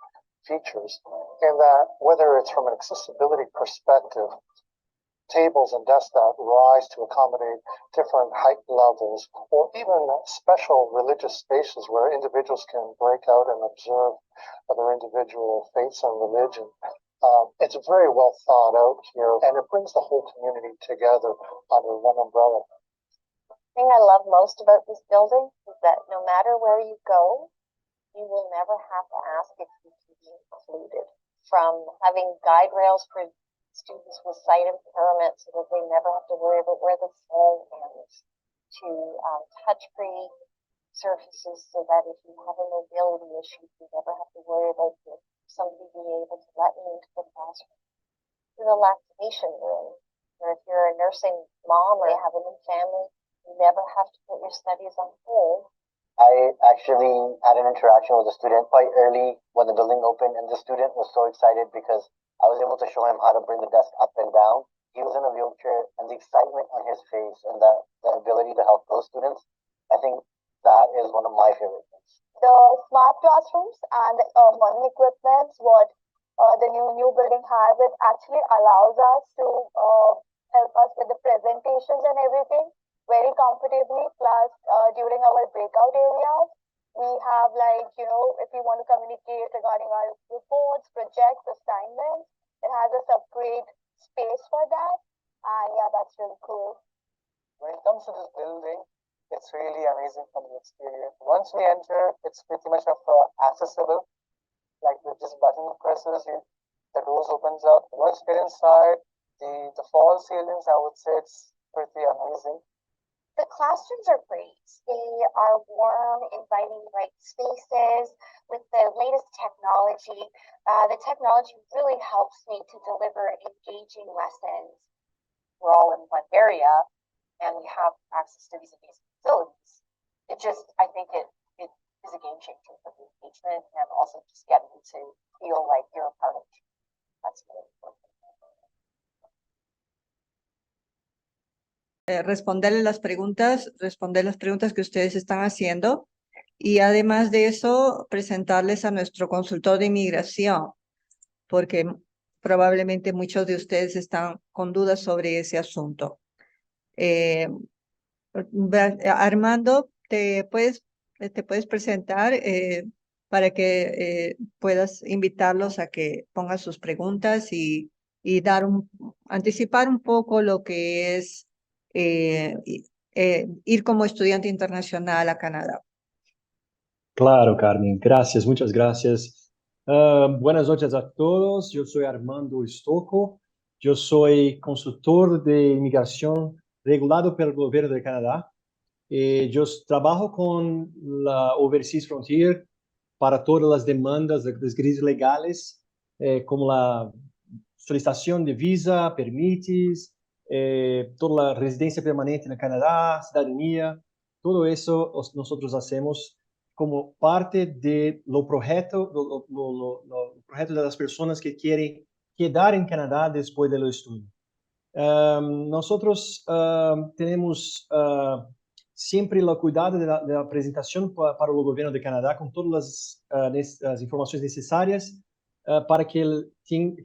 features. in that whether it's from an accessibility perspective, tables and desks that rise to accommodate different height levels, or even special religious spaces where individuals can break out and observe other individual faiths and religion. It's very well thought out here, and it brings the whole community together under one umbrella. The thing I love most about this building is that no matter where you go, you will never have to ask if you can be included. From having guide rails for students with sight impairment so that they never have to worry about where the phone ends, to touch-free surfaces so that if you have a mobility issue, you never have to worry about somebody being able to let you into the classroom. To the lactation room, where if you're a nursing mom or you have a new family, you never have to put your studies on hold. I actually had an interaction with a student quite early when the building opened, and the student was so excited because I was able to show him how to bring the desk up and down. He was in a wheelchair, and the excitement on his face and the ability to help those students, I think that is one of my favorite things. The smart classrooms and modern equipment, what the new building has, it actually allows us to help us with the presentations and everything very comfortably. Plus, during our breakout areas, we have if we want to communicate regarding our reports, projects, assignments, it has a separate space for that. And yeah, that's really cool. When it comes to this building, it's really amazing from the exterior. Once we enter, it's pretty much accessible. Like with just button presses, the doors opens up. Once you get inside, the fall ceilings, I would say it's pretty amazing. The classrooms are great. They are warm, inviting, bright spaces with the latest technology. The technology really helps me to deliver engaging lessons. We're all in one area, and we have access to these amazing facilities. I think it is a game changer for the engagement and also just getting to feel like you're a part of it. That's really important. Responder las preguntas que ustedes están haciendo y además de eso presentarles a nuestro consultor de inmigración, porque probablemente muchos de ustedes están con dudas sobre ese asunto. Armando, te puedes presentar para que puedas invitarlos a que pongan sus preguntas y anticipar un poco lo que es ir como estudiante internacional a Canadá. Claro, Carmen, gracias, muchas gracias. Buenas noches a todos, yo soy Armando Stocco, yo soy consultor de inmigración regulado por el gobierno de Canadá. Yo trabajo con la Overseas Frontier para todas las demandas de las crisis legales, como la solicitación de visa, permisos, toda la residencia permanente en el Canadá, ciudadanía, todo eso nosotros hacemos como parte de lo proyecto de las personas que quieren quedar en Canadá después de los estudios. Nosotros tenemos siempre el cuidado de la presentación para el gobierno de Canadá con todas las informaciones necesarias para que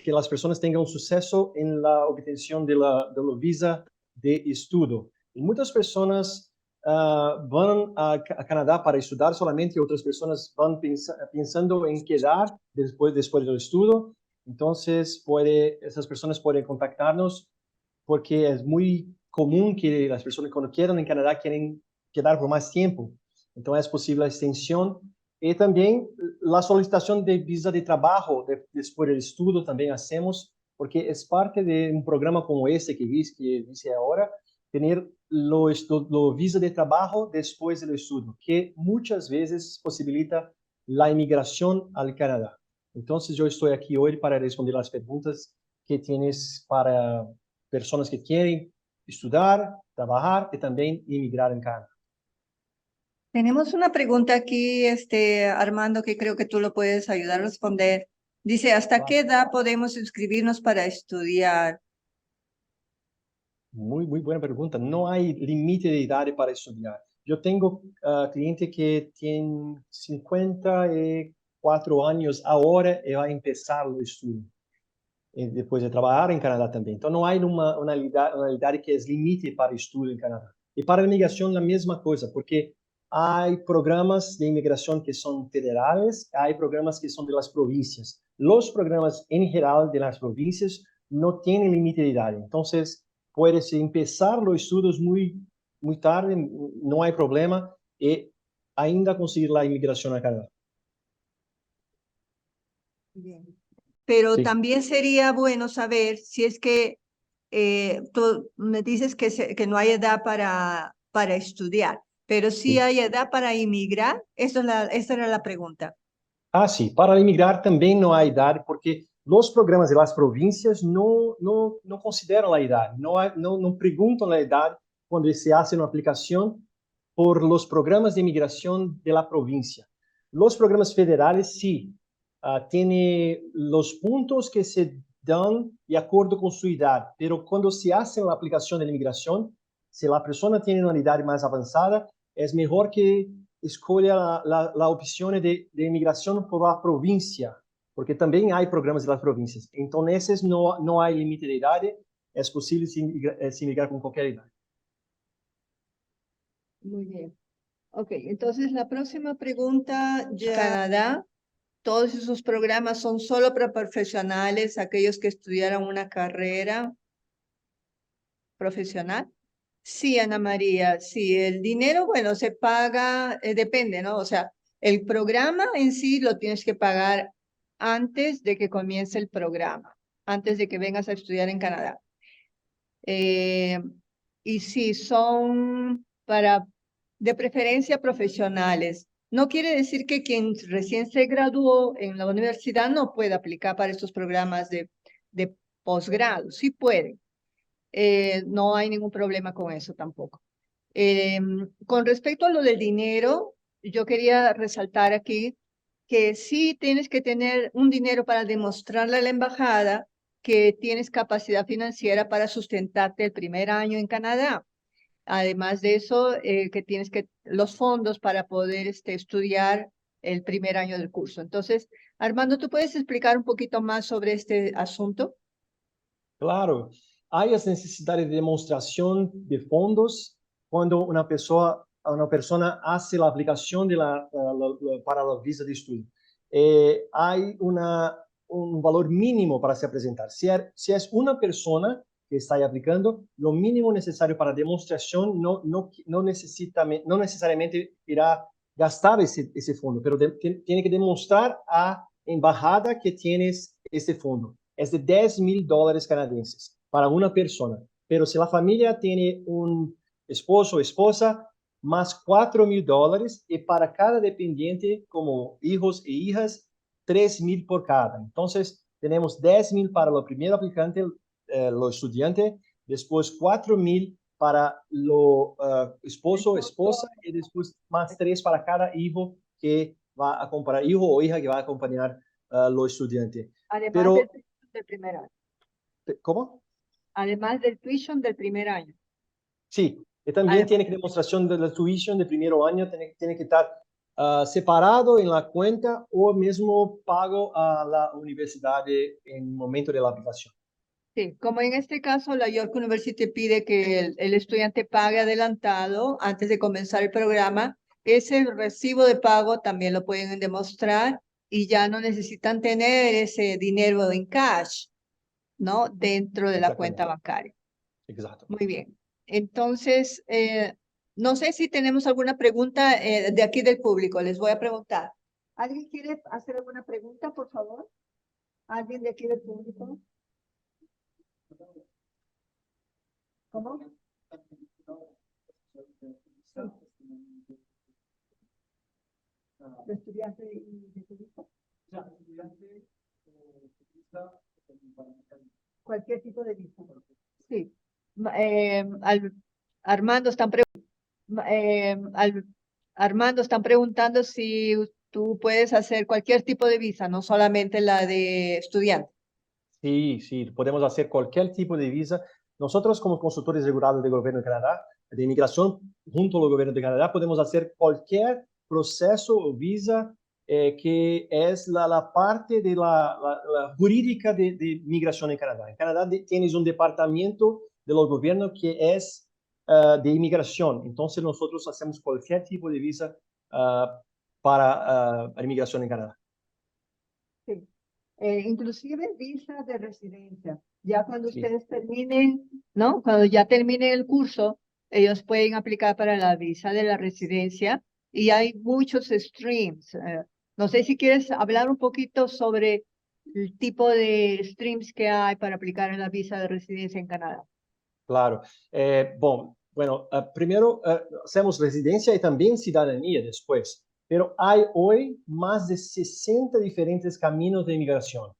las personas tengan suceso en la obtención de la visa de estudio. Y muchas personas van a Canadá para estudiar solamente, y otras personas van pensando en quedar después del estudio. Entonces, esas personas pueden contactarnos porque es muy común que las personas cuando quedan en Canadá quieren quedar por más tiempo. Entonces, es posible la extensión. Y también la solicitación de visa de trabajo después del estudio también hacemos, porque es parte de un programa como este que dice ahora, tener lo visa de trabajo después del estudio, que muchas veces posibilita la inmigración al Canadá. Entonces, yo estoy aquí hoy para responder las preguntas que tienes para personas que quieren estudiar, trabajar y también inmigrar en Canadá. Tenemos una pregunta aquí, Armando, que creo que tú lo puedes ayudar a responder. Dice, ¿hasta qué edad podemos inscribirnos para estudiar? Muy buena pregunta. No hay límite de edad para estudiar. Yo tengo clientes que tienen 50 y 4 anos agora e vai começar o estudo. E depois de trabalhar em Canadá também. Então, não há uma realidade que é limite para estudo em Canadá. E para a imigração, a mesma coisa, porque há programas de imigração que são federais, há programas que são das províncias. Os programas, em geral, das províncias não têm limite de idade. Então, pode-se começar os estudos muito tarde, não há problema, e ainda conseguir a imigração a Canadá. Bien. Pero Sí. también sería bueno saber si es que tú me dices que no hay edad para estudiar, pero sí Sí. hay edad para inmigrar. Esa era la pregunta. Ah, sim. Para imigrar também não há idade, porque os programas das províncias não consideram a idade, não perguntam a idade quando se faz uma aplicação por os programas de imigração da província. Os programas federais, sim, têm os pontos que se dão de acordo com sua idade, mas quando se faz a aplicação da imigração, se a pessoa tem uma idade mais avançada, é melhor que escolha a opção de imigração por a província, porque também há programas das províncias. Então, nesses não há limite de idade, é possível se migrar com qualquer idade. Muy bien. Ok, entonces la próxima pregunta, Canadá, todos esos programas son solo para profesionales, aquellos que estudiaron una carrera profesional. Sí, Ana María, sí, el dinero, bueno, se paga, depende, ¿no? O sea, el programa en sí lo tienes que pagar antes de que comience el programa, antes de que vengas a estudiar en Canadá. Y sí, son de preferencia profesionales. No quiere decir que quien recién se graduó en la universidad no pueda aplicar para estos programas de posgrado, sí puede. No hay ningún problema con eso tampoco. Con respecto a lo del dinero, yo quería resaltar aquí que sí tienes que tener un dinero para demostrarle a la embajada que tienes capacidad financiera para sustentarte el primer año en Canadá. Además de eso, que tienes los fondos para poder estudiar el primer año del curso. Entonces, Armando, ¿tú puedes explicar un poquito más sobre este asunto? Claro, há as necessidades de demonstração de fundos quando uma pessoa faz a aplicação para a visa de estudo. Há valor mínimo para se apresentar. Se é uma pessoa que está aplicando, o mínimo necessário para demonstração não necessariamente irá gastar esse fundo, mas tem que demonstrar à embajada que tienes esse fundo. É de $10,000 canadenses para uma pessoa. Pero se a família tem esposo ou esposa, mais $4,000, e para cada dependiente, como hijos e hijas, 3,000 por cada. Então, temos 10,000 para o primeiro aplicante, o estudante, depois 4,000 para o esposo ou esposa, e depois mais 3 para cada hijo que vai acompanhar, hijo ou hija que vai acompanhar o estudante. Además del tuition del primer año. ¿Cómo? Además del tuition del primer año. Sí, y también tiene que demostración de la tuition del primer año, tiene que estar separado en la cuenta o mismo pago a la universidad en el momento de la aplicación. Sí, como en este caso la York University pide que el estudiante pague adelantado antes de comenzar el programa, ese recibo de pago también lo pueden demostrar y ya no necesitan tener ese dinero en cash, ¿no? Dentro de la cuenta bancaria. Exacto. Muy bien. Entonces, no sé si tenemos alguna pregunta de aquí del público. Les voy a preguntar. ¿Alguien quiere hacer alguna pregunta, por favor? ¿Alguien de aquí del público? ¿Cómo? ¿De estudiante y de turista? Cualquier tipo de visa. Sí. Armando, Armando, están preguntando si tú puedes hacer cualquier tipo de visa, no solamente la de estudiante. Sí, sí, podemos hacer cualquier tipo de visa. Nosotros como consultores regulados del gobierno de Canadá, de inmigración junto al gobierno de Canadá, podemos hacer cualquier proceso o visa que es la parte de la jurídica de migración en Canadá. En Canadá tienes un departamento de los gobiernos que es de inmigración. Entonces nosotros hacemos cualquier tipo de visa para la inmigración en Canadá. Sí. Inclusive visa de residencia. Ya cuando Sí. ustedes terminen, ¿no? Cuando ya terminen el curso, ellos pueden aplicar para la visa de la residencia y hay muchos streams. No sé si quieres hablar un poquito sobre el tipo de streams que hay para aplicar en la visa de residencia en Canadá. Claro. Bueno, primero hacemos residencia y también ciudadanía después, pero hay hoy más de 60 diferentes caminos de inmigración,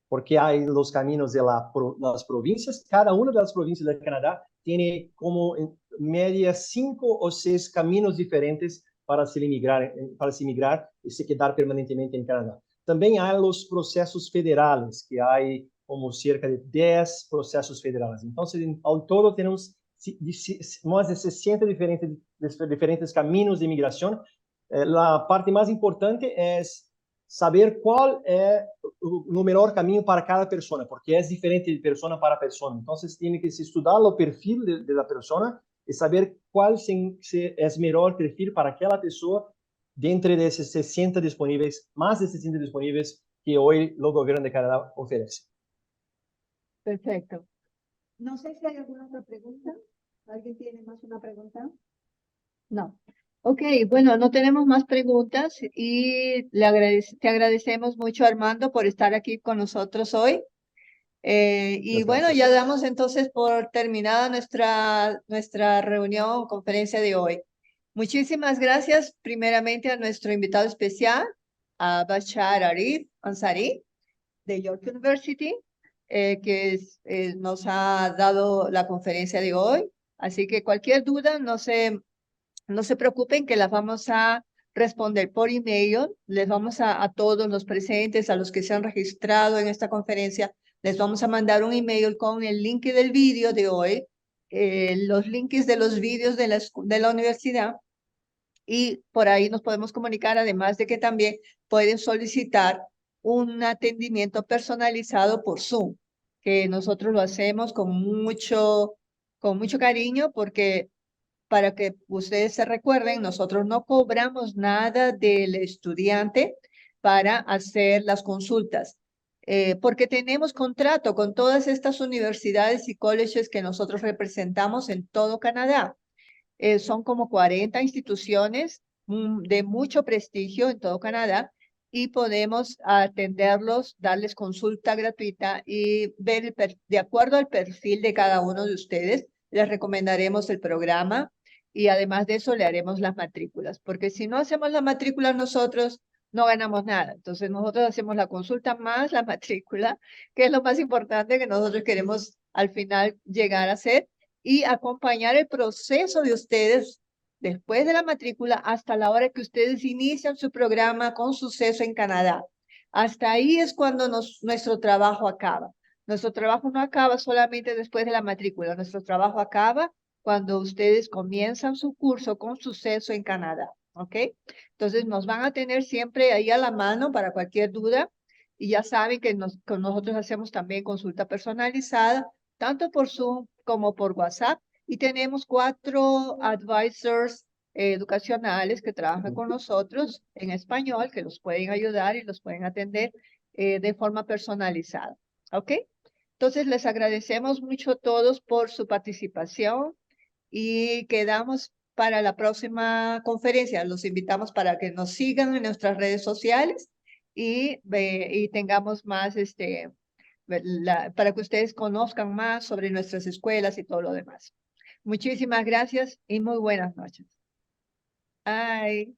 porque hay los caminos de las provincias. Cada una de las provincias de Canadá tiene como en media 5 o 6 caminos diferentes para se inmigrar y se quedar permanentemente en Canadá. También hay los procesos federales, que hay como cerca de 10 procesos federales. Entonces, al todo tenemos más de 60 diferentes caminos de inmigración. La parte más importante es saber cuál es el mejor camino para cada persona, porque es diferente de persona para persona. Entonces, tiene que estudiar el perfil de la persona y saber cuál es mejor perfil para aquella persona dentro de esos 60 disponibles, más de 60 disponibles que hoy el gobierno de Canadá ofrece. Perfecto. No sé si hay alguna otra pregunta. ¿Alguien tiene más una pregunta? No. Ok, bueno, no tenemos más preguntas y te agradecemos mucho, Armando, por estar aquí con nosotros hoy. Y Muchas bueno, gracias. ya damos entonces por terminada nuestra reunión, conferencia de hoy. Muchísimas gracias primeramente a nuestro invitado especial, a Bashar Arif Ansari, de York University, nos ha dado la conferencia de hoy. Así que cualquier duda, no se preocupen que las vamos a responder por email. Les vamos a todos los presentes, a los que se han registrado en esta conferencia, les vamos a mandar un email con el link del vídeo de hoy, los links de los vídeos de la universidad, y por ahí nos podemos comunicar, además de que también pueden solicitar un atendimiento personalizado por Zoom, que nosotros lo hacemos con mucho cariño, porque para que ustedes se recuerden, nosotros no cobramos nada del estudiante para hacer las consultas, porque tenemos contrato con todas estas universidades y colleges que nosotros representamos en todo Canadá. Son como 40 instituciones de mucho prestigio en todo Canadá y podemos atenderlos, darles consulta gratuita y ver de acuerdo al perfil de cada uno de ustedes, les recomendaremos el programa y además de eso le haremos las matrículas, porque si no hacemos las matrículas nosotros, no ganamos nada. Entonces nosotros hacemos la consulta más la matrícula, que es lo más importante que nosotros queremos al final llegar a hacer, y acompañar el proceso de ustedes después de la matrícula hasta la hora que ustedes inician su programa con suceso en Canadá. Hasta ahí es cuando nuestro trabajo acaba. Nuestro trabajo no acaba solamente después de la matrícula. Nuestro trabajo acaba cuando ustedes comienzan su curso con suceso en Canadá. ¿Ok? Entonces nos van a tener siempre ahí a la mano para cualquier duda. Y ya saben que con nosotros hacemos también consulta personalizada, tanto por Zoom como por WhatsApp. Y tenemos 4 advisors educacionales que trabajan con nosotros en español, que los pueden ayudar y los pueden atender de forma personalizada. ¿Ok? Entonces les agradecemos mucho a todos por su participación y quedamos para la próxima conferencia. Los invitamos para que nos sigan en nuestras redes sociales y tengamos más para que ustedes conozcan más sobre nuestras escuelas y todo lo demás. Muchísimas gracias y muy buenas noches. Bye.